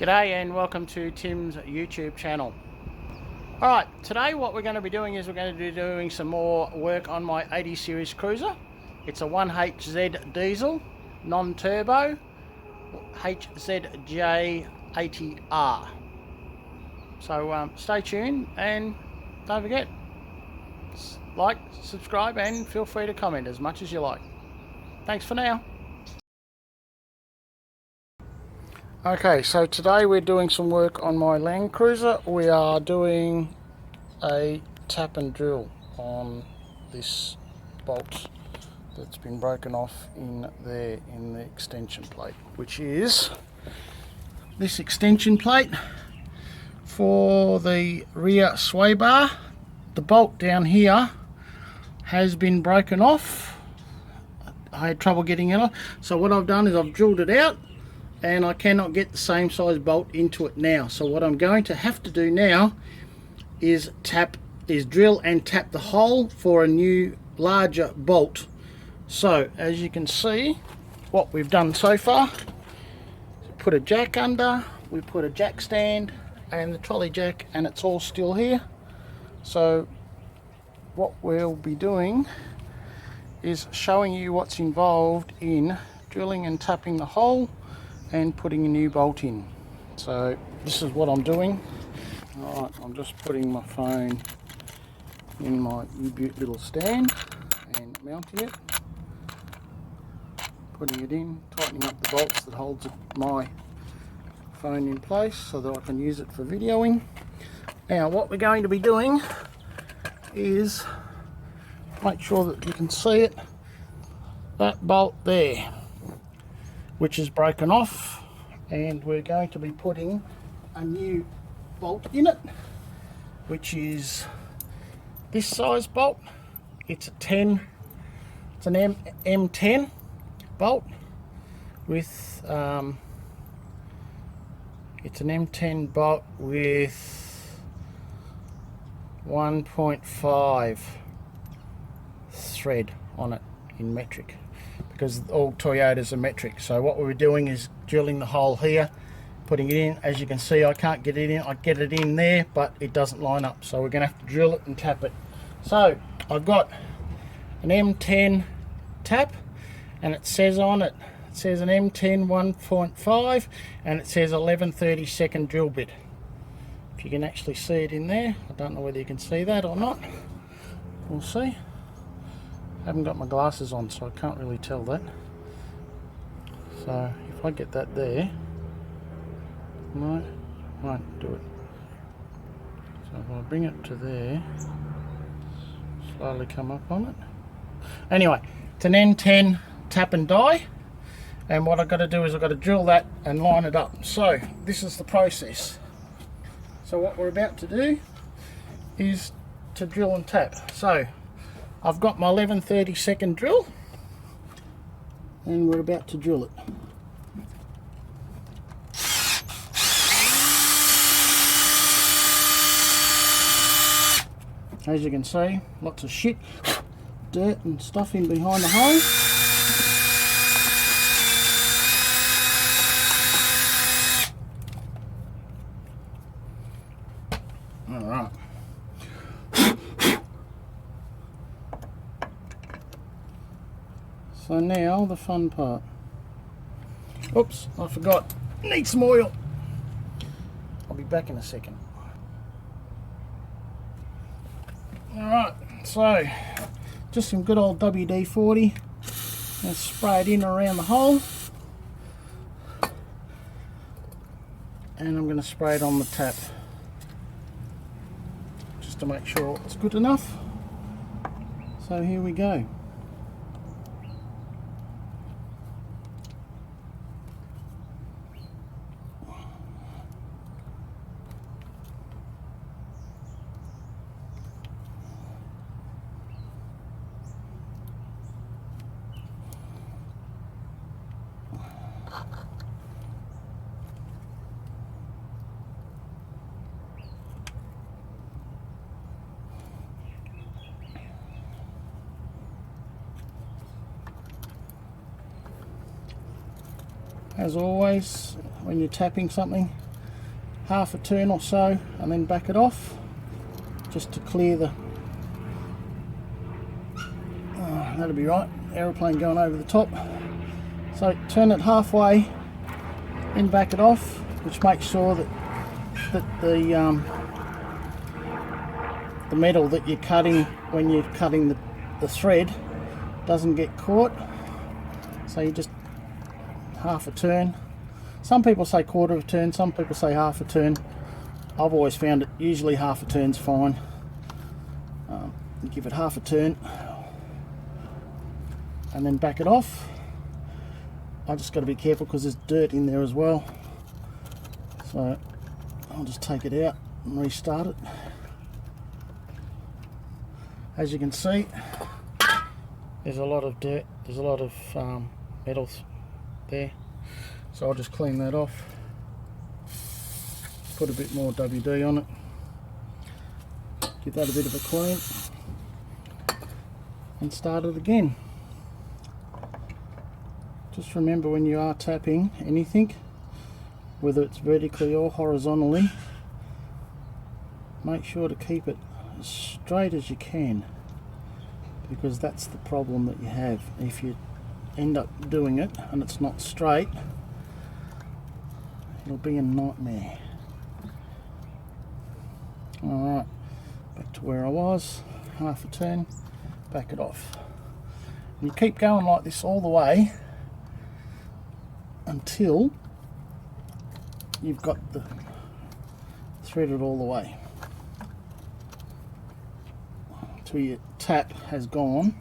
G'day and welcome to Tim's YouTube channel. Alright, today what we're going to be doing is we're going to be doing some more work on my 80 Series Cruiser. It's a 1HZ diesel, non-turbo, HZJ80R. So stay tuned and don't forget, like, subscribe and feel free to comment as much as you like. Thanks for now. Okay, so today we're doing some work on my Landcruiser. We are doing a tap and drill on this bolt that's been broken off in there in the extension plate, which is this extension plate for the rear sway bar. The bolt down here has been broken off. I had trouble getting it off, so what I've done is I've drilled it out, and I cannot get the same size bolt into it now. So what I'm going to have to do now is drill and tap the hole for a new larger bolt. So as you can see, what we've done so far, put a jack under, we put a jack stand and the trolley jack, and it's all still here. So what we'll be doing is showing you what's involved in drilling and tapping the hole and putting a new bolt in. So this is what I'm doing. Alright, I'm just putting my phone in my U-boot little stand and mounting it, putting it in, tightening up the bolts that holds my phone in place so that I can use it for videoing. Now what we're going to be doing is make sure that you can see it, that bolt there, which is broken off, and we're going to be putting a new bolt in it, which is this size bolt. It's an M10 bolt with it's an M10 bolt with 1.5 thread on it in metric, because all Toyotas are metric. So what we're doing is drilling the hole here, putting it in. As you can see, I can't get it in. I get it in there, but it doesn't line up, so we're going to have to drill it and tap it. So I've got an M10 tap, and it says on it, it says an M10 1.5, and it says 11/32 drill bit. If you can actually see it in there, I don't know whether you can see that or not. We'll see. I haven't got my glasses on, so I can't really tell that. So if I get that there, no, won't do it. So if I bring it to there, slowly come up on it. Anyway, it's an N10 tap and die, and what I've got to do is I've got to drill that and line it up. So this is the process. So what we're about to do is to drill and tap. So I've got my 11/32 drill, and we're about to drill it. As you can see, lots of shit, dirt and stuff in behind the hole. Alright. So now the fun part. Oops, I forgot. Need some oil. I'll be back in a second. Alright, so just some good old WD-40 and spray it in around the hole. And I'm going to spray it on the tap just to make sure it's good enough. So here we go. As always, when you're tapping something, half a turn or so and then back it off just to clear the that'll be right, aeroplane going over the top. So turn it halfway, then back it off, which makes sure that the metal that you're cutting when you're cutting the thread doesn't get caught. So you just half a turn. Some people say quarter of a turn, some people say half a turn. I've always found it usually half a turn's fine. You give it half a turn and then back it off. I just got to be careful because there's dirt in there as well, so I'll just take it out and restart it. As you can see, there's a lot of dirt, there's a lot of metals there, so I'll just clean that off, put a bit more WD on it, give that a bit of a clean and start it again. Just remember, when you are tapping anything, whether it's vertically or horizontally, make sure to keep it as straight as you can, because that's the problem that you have. If you end up doing it and it's not straight, it'll be a nightmare. Alright, back to where I was, half a turn, back it off. And you keep going like this all the way until you've got the threaded all the way, till your tap has gone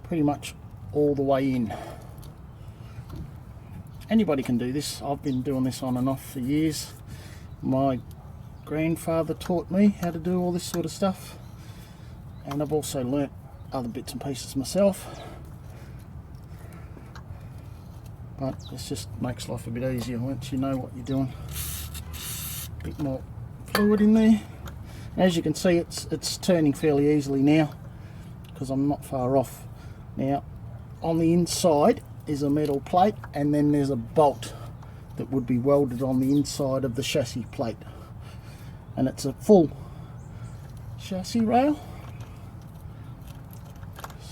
pretty much all the way in. Anybody can do this. I've been doing this on and off for years. My grandfather taught me how to do all this sort of stuff, and I've also learnt other bits and pieces myself. But this just makes life a bit easier once you know what you're doing. A bit more fluid in there. As you can see, it's turning fairly easily now because I'm not far off. Now, on the inside is a metal plate, and then there's a bolt that would be welded on the inside of the chassis plate, and it's a full chassis rail.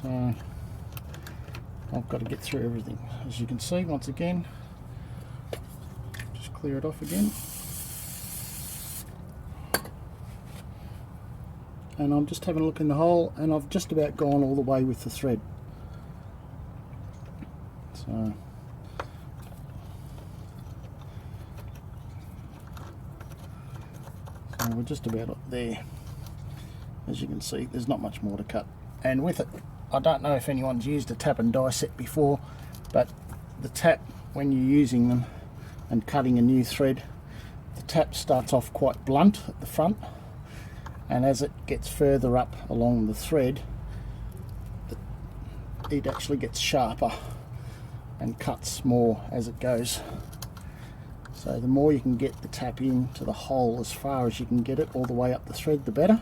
So I've got to get through everything. As you can see, once again, just clear it off again. And I'm just having a look in the hole, and I've just about gone all the way with the thread. So we're just about up there. As you can see, there's not much more to cut. And with it, I don't know if anyone's used a tap and die set before, but the tap, when you're using them and cutting a new thread, the tap starts off quite blunt at the front, and as it gets further up along the thread, it actually gets sharper and cuts more as it goes. So the more you can get the tap into the hole, as far as you can get it all the way up the thread, the better,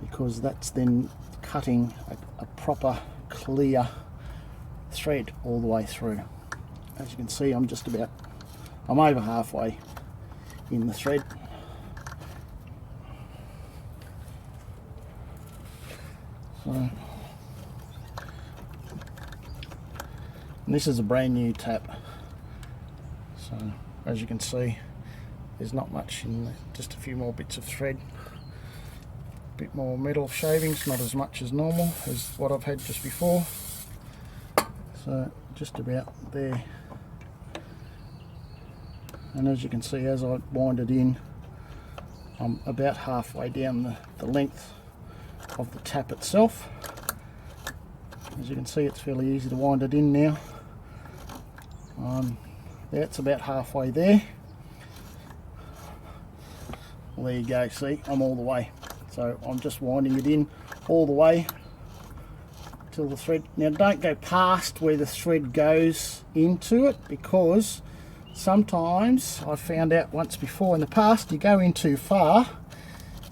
because that's then cutting a proper clear thread all the way through. As you can see, I'm over halfway in the thread. So, and this is a brand new tap, so as you can see, there's not much in there, just a few more bits of thread, a bit more metal shavings, not as much as normal as what I've had just before. So just about there, and as you can see, as I wind it in, I'm about halfway down the length of the tap itself. As you can see, it's fairly easy to wind it in now. It's about halfway there. Well, there you go, see, I'm all the way. So I'm just winding it in all the way till the thread. Now don't go past where the thread goes into it, because sometimes I found out once before in the past, you go in too far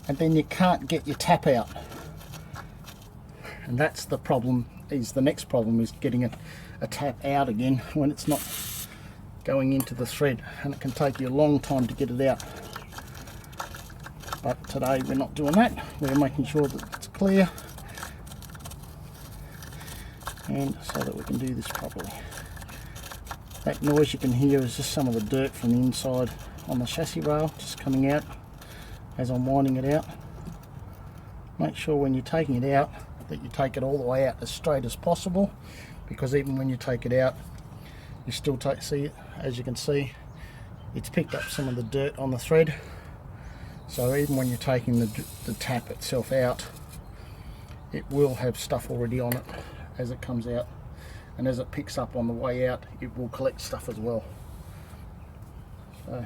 and then you can't get your tap out. And that's the problem, the next problem is getting a tap out again when it's not going into the thread, and it can take you a long time to get it out. But today we're not doing that. We're making sure that it's clear, and so that we can do this properly. That noise you can hear is just some of the dirt from the inside on the chassis rail just coming out as I'm winding it out. Make sure when you're taking it out that you take it all the way out as straight as possible, because even when you take it out, you still see it. As you can see, it's picked up some of the dirt on the thread. So even when you're taking the tap itself out, it will have stuff already on it as it comes out, and as it picks up on the way out, it will collect stuff as well. So,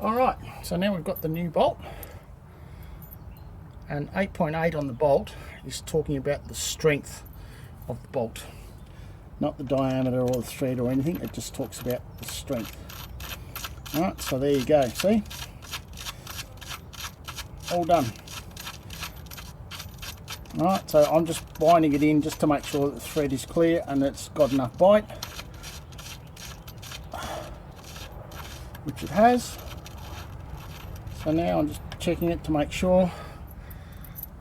alright, so now we've got the new bolt, and 8.8 on the bolt is talking about the strength of the bolt, not the diameter or the thread or anything. It just talks about the strength. Alright, so there you go, see? All done. Alright, so I'm just winding it in just to make sure that the thread is clear and it's got enough bite, which it has. So now I'm just checking it to make sure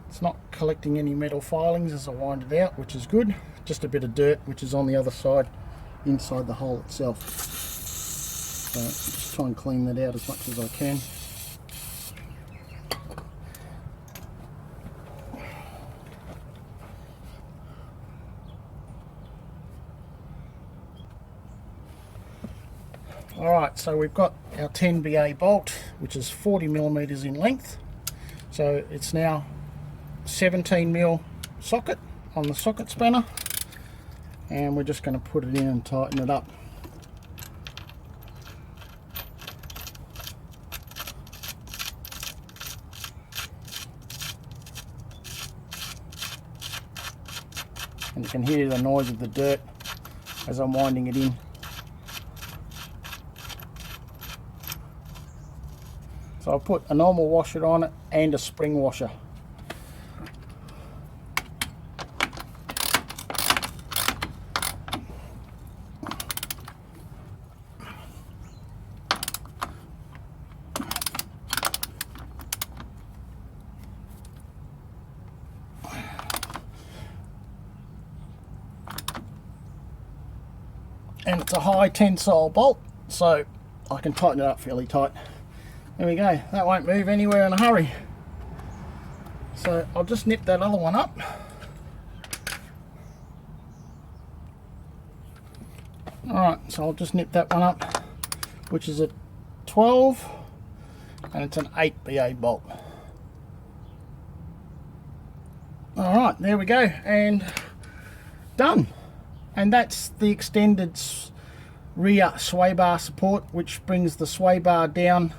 it's not collecting any metal filings as I wind it out, which is good. Just a bit of dirt which is on the other side inside the hole itself. So just try and clean that out as much as I can. Alright, so we've got our 10 BA bolt, which is 40mm in length. So it's now 17mm socket on the socket spanner, and we're just going to put it in and tighten it up. And you can hear the noise of the dirt as I'm winding it in. So I'll put a normal washer on it and a spring washer. And it's a high tensile bolt, so I can tighten it up fairly tight. There we go, that won't move anywhere in a hurry. So I'll just nip that other one up. Alright, so I'll just nip that one up, which is a 12, and it's an 8 BA bolt. Alright, there we go, and done. And that's the extended rear sway bar support, which brings the sway bar down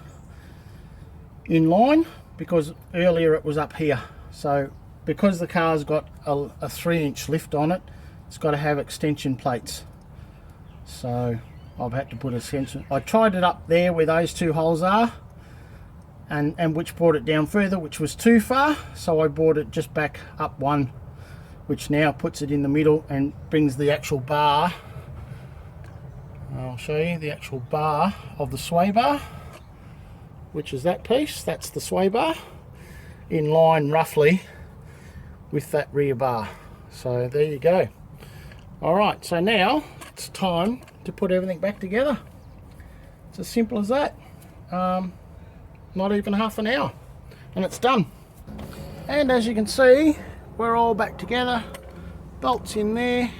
in line, because earlier it was up here. So because the car's got a 3-inch lift on it, it's got to have extension plates. So I've had to put extension. I tried it up there where those two holes are, and which brought it down further, which was too far. So I brought it just back up one, which now puts it in the middle and brings the actual bar. I'll show you the actual bar of the sway bar, which is that piece. That's the sway bar, in line roughly with that rear bar. So there you go. Alright, so now it's time to put everything back together. It's as simple as that. Not even half an hour and it's done. And as you can see, we're all back together. Bolts in there,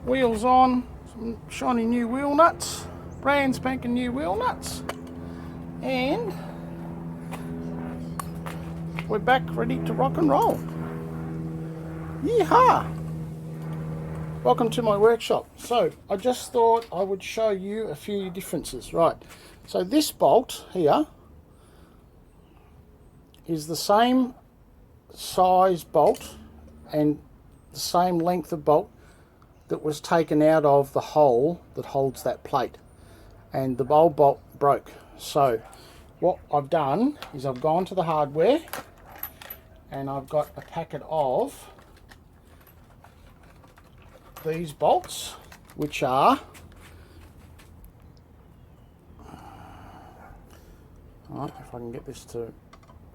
wheels on, some shiny new wheel nuts, brand spanking new wheel nuts, and we're back ready to rock and roll. Yeehaw! Welcome to my workshop. So I just thought I would show you a few differences. Right, so this bolt here is the same size bolt and the same length of bolt that was taken out of the hole that holds that plate, and the old bolt broke. So what I've done is I've gone to the hardware and I've got a packet of these bolts, which are Alright, if I can get this to...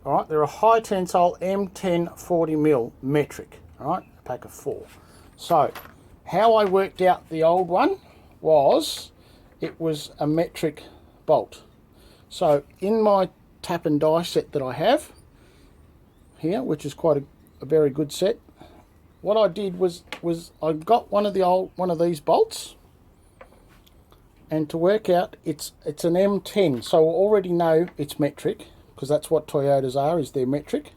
Alright, they're a high tensile M10 40mm metric. Alright, a pack of 4. So, how I worked out the old one was, it was a metric bolt. So, in my tap and die set that I have here, which is quite a very good set, what I did was I got one of these bolts, and to work out, it's an M10, so I already know it's metric, because that's what Toyotas are, is they're metric.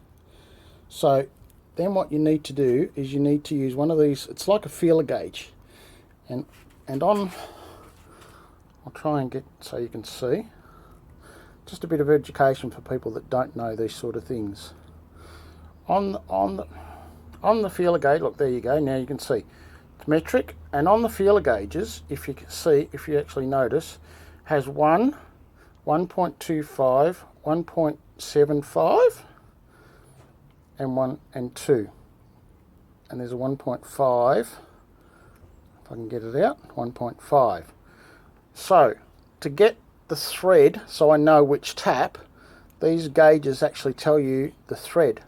So then what you need to do is you need to use one of these. It's like a feeler gauge, and on, I'll try and get so you can see, just a bit of education for people that don't know these sort of things. On the feeler gauge, look, there you go, now you can see it's metric, and on the feeler gauges, if you can see, if you actually notice, has 1, 1.25, 1.75, and 1 and 2, and there's a 1.5, if I can get it out, 1.5. So to get the thread, so I know which tap, these gauges actually tell you the thread.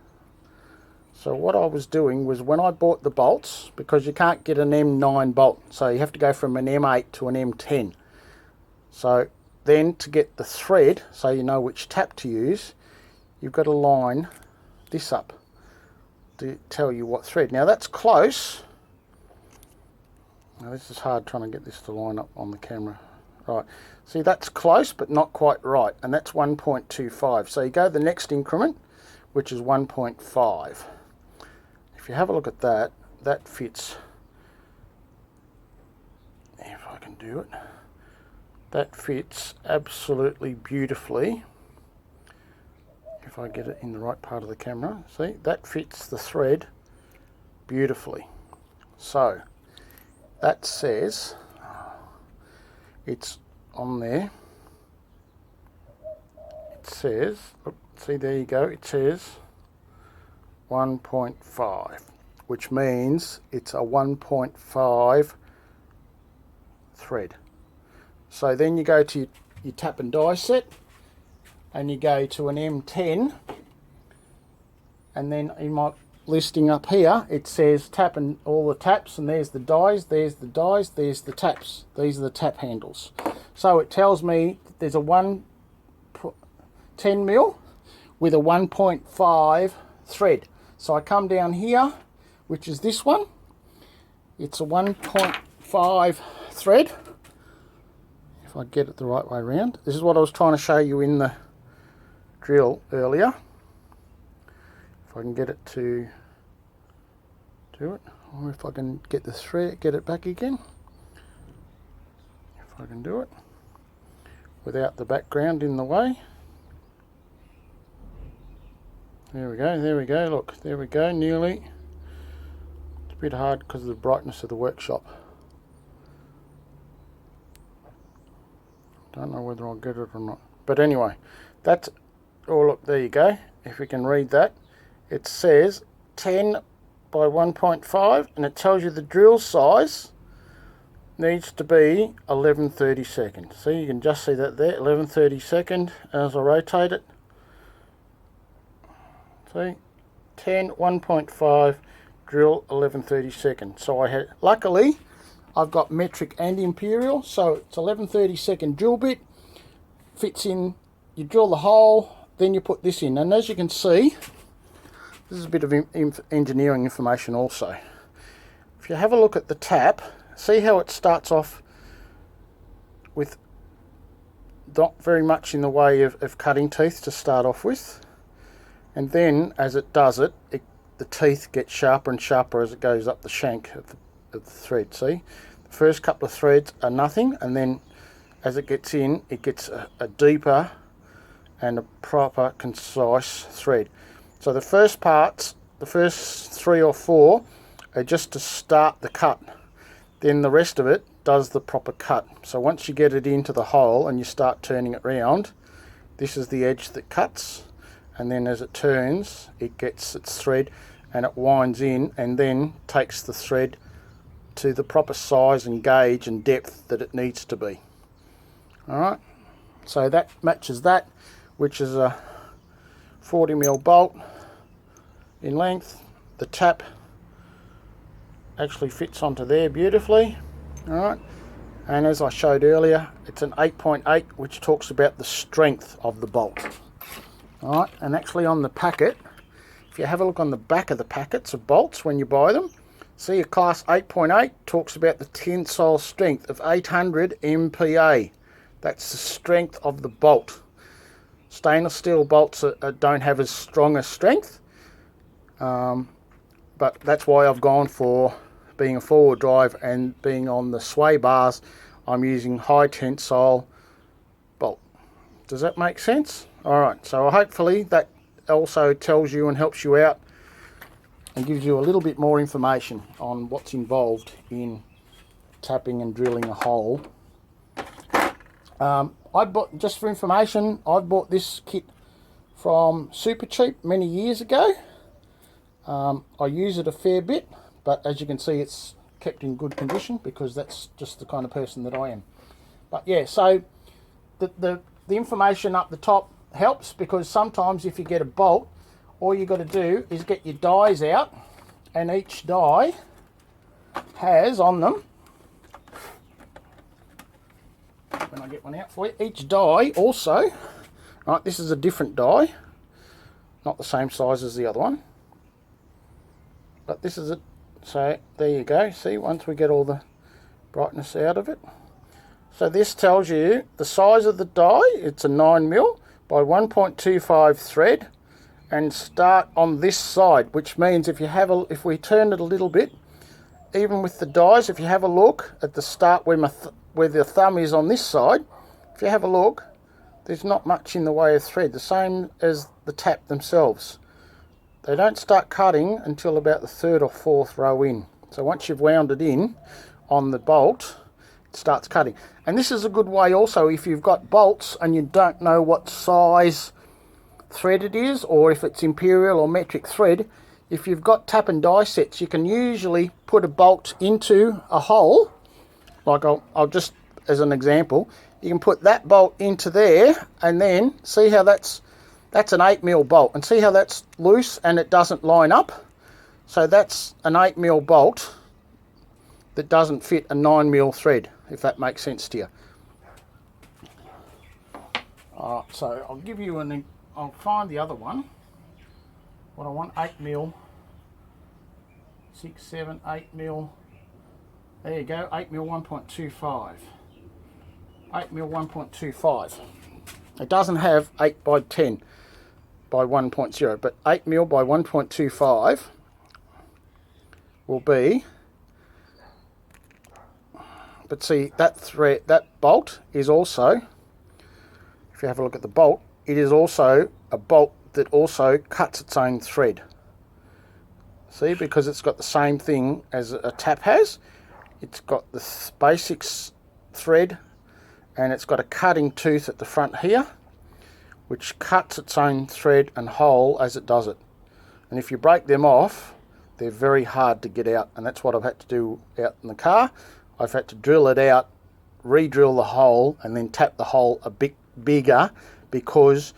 So what I was doing was, when I bought the bolts, because you can't get an M9 bolt, so you have to go from an M8 to an M10. So then to get the thread, so you know which tap to use, you've got to line this up to tell you what thread. Now that's close. Now this is hard trying to get this to line up on the camera. Right, see, that's close but not quite right, and that's 1.25. So you go to the next increment, which is 1.5. If you have a look at that, that fits, if I can do it, that fits absolutely beautifully. If I get it in the right part of the camera, see, that fits the thread beautifully. So that says, it's on there, it says, see, there you go, it says 1.5, which means it's a 1.5 thread. So then you go to your tap and die set, and you go to an M10, and then in my listing up here it says tap and all the taps, and there's the dies, there's the dies, there's the taps. These are the tap handles. So it tells me there's a 10mm with a 1.5 thread. So I come down here, which is this one, it's a 1.5 thread. If I get it the right way around, this is what I was trying to show you in the drill earlier. If I can get it to do it, or if I can get the thread, get it back again, if I can do it without the background in the way. There we go, look, there we go, nearly. It's a bit hard because of the brightness of the workshop. Don't know whether I'll get it or not, but anyway, that's, oh look, there you go. If we can read that, it says 10 by 1.5, and it tells you the drill size needs to be 11/32. See, you can just see that there, 11/32 as I rotate it. See, 10, 1.5, drill 11/32. So I had, luckily, I've got metric and imperial, so it's 11/32 drill bit, fits in, you drill the hole, then you put this in, and as you can see, this is a bit of engineering information also. If you have a look at the tap, see how it starts off with not very much in the way of cutting teeth to start off with, and then as it does it, the teeth get sharper and sharper as it goes up the shank of the thread. See, the first couple of threads are nothing, and then as it gets in, it gets a deeper and a proper concise thread. So the first parts, the first 3 or 4 are just to start the cut, then the rest of it does the proper cut. So once you get it into the hole and you start turning it round, this is the edge that cuts, and then as it turns it gets its thread and it winds in and then takes the thread to the proper size and gauge and depth that it needs to be. Alright, so that matches that. which is a 40mm bolt in length. The tap actually fits onto there beautifully. Alright, and as I showed earlier, it's an 8.8, which talks about the strength of the bolt. Alright, and actually on the packet, if you have a look on the back of the packets of bolts when you buy them, see a class 8.8 talks about the tensile strength of 800 MPa. That's the strength of the bolt. Stainless steel bolts don't have as strong a strength, but that's why I've gone for, being a forward drive and being on the sway bars, I'm using high tensile bolt. Does that make sense? Alright, so hopefully that also tells you and helps you out and gives you a little bit more information on what's involved in tapping and drilling a hole. I bought, just for information, I bought this kit from Super Cheap many years ago. I use it a fair bit, but as you can see, it's kept in good condition because that's just the kind of person that I am. But yeah, so the information up the top helps, because sometimes if you get a bolt, all you got to do is get your dies out, and each die has on them, when I get one out for you, each die also, right, this is a different die, not the same size as the other one, but this is it. So there you go, see, once we get all the brightness out of it. So this tells you the size of the die. It's a 9mm by 1.25 thread, and start on this side, which means if we turn it a little bit, even with the dies, if you have a look at the start where the thumb is on this side, if you have a look, there's not much in the way of thread, the same as the tap themselves. They don't start cutting until about the 3rd or 4th row in. So once you've wound it in on the bolt, it starts cutting. And this is a good way also if you've got bolts and you don't know what size thread it is, or if it's imperial or metric thread. If you've got tap and die sets, you can usually put a bolt into a hole. Like I'll just, as an example, you can put that bolt into there, and then see how that's an 8mm bolt, and see how that's loose and it doesn't line up. So that's an 8mm bolt that doesn't fit a 9mm thread, if that makes sense to you. Alright, so I'll give you I'll find the other one. What I want, 8mm, 6, 7, 8mm. There you go, 8mm 1.25. 8mm 1.25. It doesn't have 8 by 10 by 1.0, but 8mm by 1.25 will be. But see, that bolt is also, if you have a look at the bolt, it is also a bolt that also cuts its own thread. See, because it's got the same thing as a tap has. It's got the basics thread, and it's got a cutting tooth at the front here, which cuts its own thread and hole as it does it. And if you break them off, they're very hard to get out, and that's what I've had to do out in the car. I've had to drill it out, re-drill the hole, and then tap the hole a bit bigger, because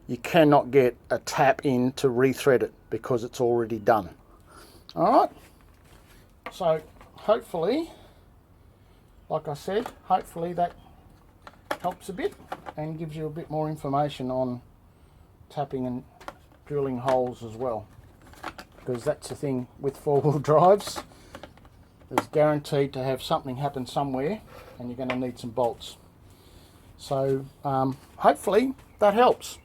you cannot get a tap in to re-thread it because it's already done. Alright, so hopefully, like I said, hopefully that helps a bit and gives you a bit more information on tapping and drilling holes as well, because that's the thing with four-wheel drives. There's guaranteed to have something happen somewhere, and you're going to need some bolts. So hopefully that helps.